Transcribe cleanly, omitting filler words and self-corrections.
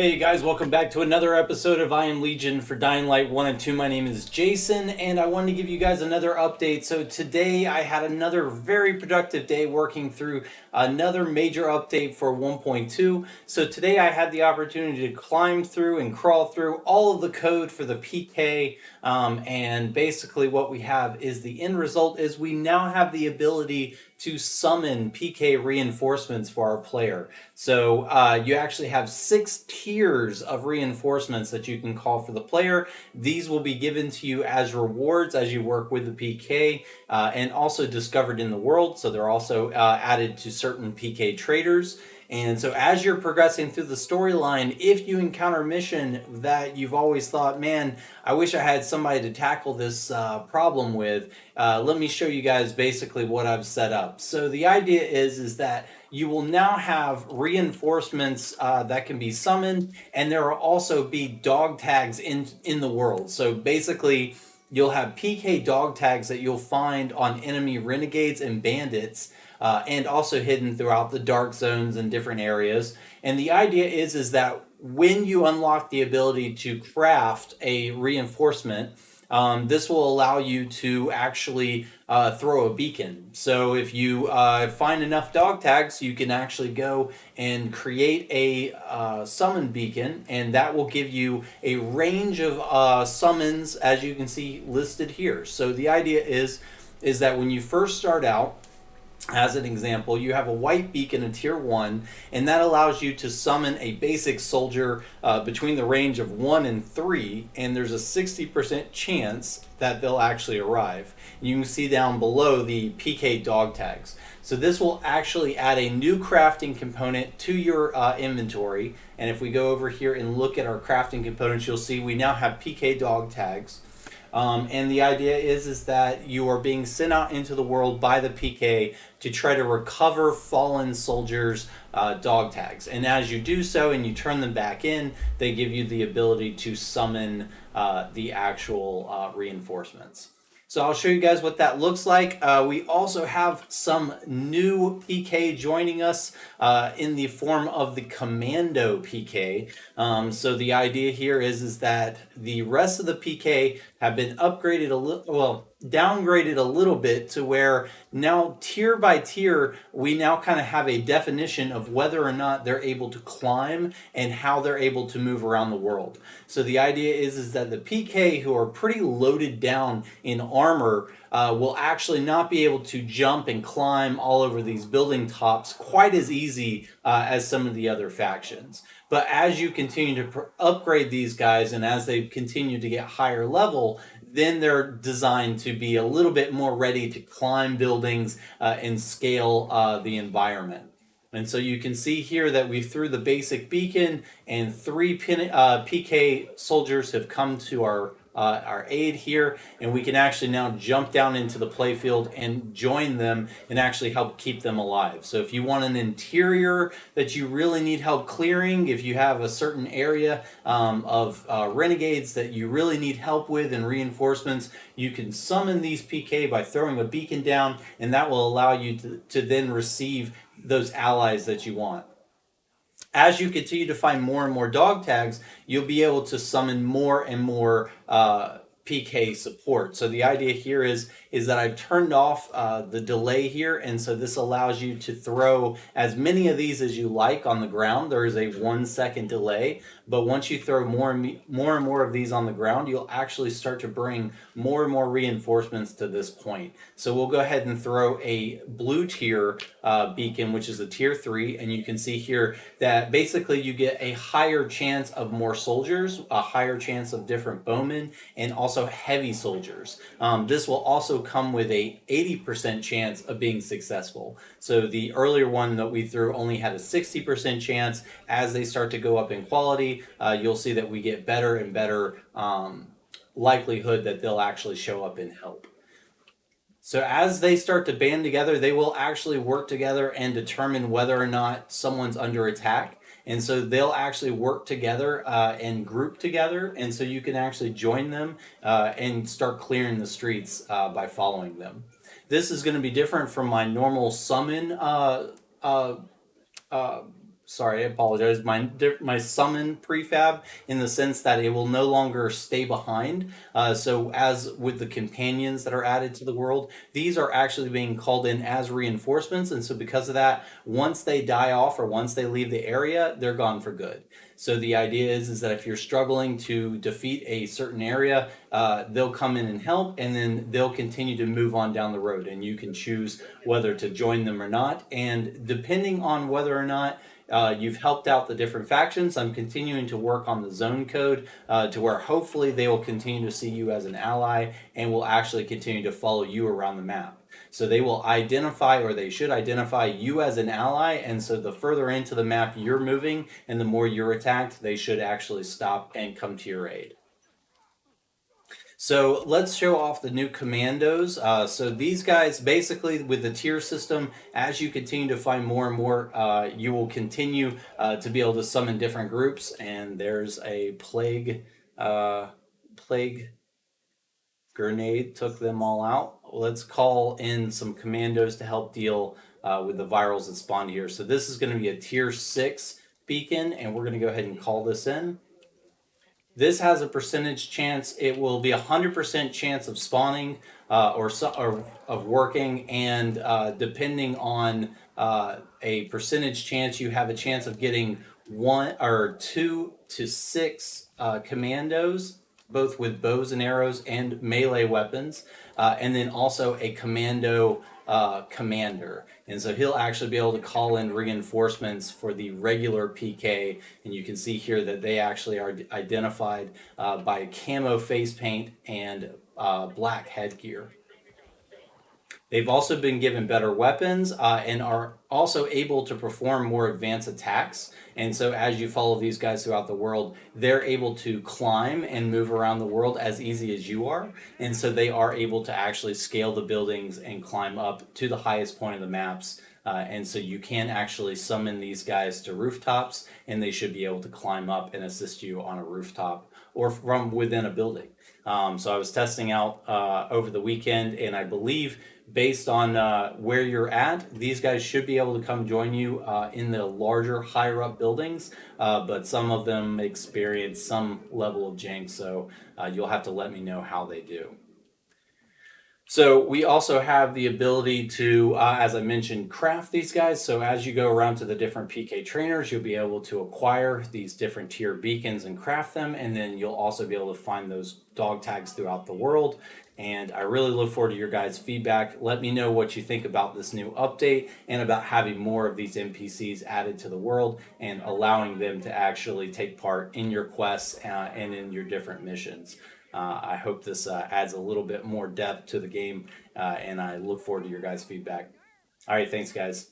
Hey guys, welcome back to another episode of I Am Legion for Dying Light 1 and 2. My name is Jason, and I wanted to give you guys another update. So today I had another very productive day working through another major update for 1.2. So today I had the opportunity to climb through and crawl through all of the code for the PK, and basically what we have is the end result is we now have the ability to summon PK reinforcements for our player. So you actually have 6 tiers of reinforcements that you can call for the player. These will be given to you as rewards as you work with the PK, and also discovered in the world. So they're also added to certain PK traders. And so as you're progressing through the storyline, if you encounter a mission that you've always thought, man, I wish I had somebody to tackle this problem with, let me show you guys basically what I've set up. So the idea is that you will now have reinforcements that can be summoned, and there will also be dog tags in the world. So basically, you'll have PK dog tags that you'll find on enemy renegades and bandits, and also hidden throughout the dark zones and different areas. And the idea is that when you unlock the ability to craft a reinforcement, this will allow you to actually throw a beacon. So if you find enough dog tags, you can actually go and create a summon beacon, and that will give you a range of summons, as you can see listed here. So the idea is that when you first start out, as an example, you have a white beacon in tier 1, and that allows you to summon a basic soldier between the range of 1 and 3, and there's a 60% chance that they'll actually arrive. You can see down below the PK dog tags. So this will actually add a new crafting component to your inventory, and if we go over here and look at our crafting components, you'll see we now have PK dog tags. And the idea is that you are being sent out into the world by the PK to try to recover fallen soldiers' dog tags. And as you do so and you turn them back in, they give you the ability to summon the actual reinforcements. So I'll show you guys what that looks like. We also have some new PK joining us in the form of the Commando PK. So the idea here is that the rest of the PK have been upgraded a little, well, downgraded a little bit to where now tier by tier we now kind of have a definition of whether or not they're able to climb and how they're able to move around the world. So the idea is that the PK who are pretty loaded down in armor will actually not be able to jump and climb all over these building tops quite as easy as some of the other factions. But as you continue to upgrade these guys and as they continue to get higher level, then they're designed to be a little bit more ready to climb buildings and scale the environment. And so you can see here that we threw the basic beacon, and 3 PK soldiers have come to our aid here, and we can actually now jump down into the playfield and join them and actually help keep them alive. So if you want an interior that you really need help clearing, if you have a certain area of renegades that you really need help with and reinforcements, you can summon these PK by throwing a beacon down, and that will allow you to then receive those allies that you want. As you continue to find more and more dog tags, you'll be able to summon more and more PK support. So the idea here is that I've turned off the delay here, and so this allows you to throw as many of these as you like on the ground. There is a 1-second delay, but once you throw more and more of these on the ground, you'll actually start to bring more and more reinforcements to this point. So we'll go ahead and throw a blue tier beacon, which is a tier 3, and you can see here that basically you get a higher chance of more soldiers, a higher chance of different bowmen, and also heavy soldiers. This will also come with a 80% chance of being successful. So the earlier one that we threw only had a 60% chance. As they start to go up in quality, you'll see that we get better and better likelihood that they'll actually show up and help. So as they start to band together, they will actually work together and determine whether or not someone's under attack. And so they'll actually work together and group together. And so you can actually join them and start clearing the streets by following them. This is going to be different from my normal summon sorry, I apologize. My summon prefab in the sense that it will no longer stay behind. So as with the companions that are added to the world, these are actually being called in as reinforcements, and so because of that, once they die off or once they leave the area, they're gone for good. So the idea is that if you're struggling to defeat a certain area, they'll come in and help, and then they'll continue to move on down the road, and you can choose whether to join them or not. And depending on whether or not you've helped out the different factions, I'm continuing to work on the zone code to where hopefully they will continue to see you as an ally and will actually continue to follow you around the map. So they will identify, or they should identify you as an ally, and so the further into the map you're moving and the more you're attacked, they should actually stop and come to your aid. So let's show off the new commandos. So these guys, basically with the tier system, as you continue to find more and more, you will continue to be able to summon different groups. And there's a plague grenade took them all out. Let's call in some commandos to help deal with the virals that spawned here. So this is going to be a tier 6 beacon, and we're going to go ahead and call this in. This has a percentage chance. It will be 100% chance of spawning or of working, and depending on a percentage chance, you have a chance of getting 1 or 2 to 6 commandos, both with bows and arrows and melee weapons, and then also a commando commander. And so he'll actually be able to call in reinforcements for the regular PK. And you can see here that they actually are identified by camo face paint and black headgear. They've also been given better weapons and are also able to perform more advanced attacks. And so, as you follow these guys throughout the world, they're able to climb and move around the world as easy as you are. And so, they are able to actually scale the buildings and climb up to the highest point of the maps. And so, you can actually summon these guys to rooftops, and they should be able to climb up and assist you on a rooftop or from within a building. So I was testing out over the weekend, and I believe based on where you're at, these guys should be able to come join you in the larger, higher up buildings, but some of them experience some level of jank, so you'll have to let me know how they do. So we also have the ability to, as I mentioned, craft these guys. So as you go around to the different PK trainers, you'll be able to acquire these different tier beacons and craft them. And then you'll also be able to find those dog tags throughout the world. And I really look forward to your guys' feedback. Let me know what you think about this new update and about having more of these NPCs added to the world and allowing them to actually take part in your quests and in your different missions. I hope this adds a little bit more depth to the game, and I look forward to your guys' feedback. All right, thanks, guys.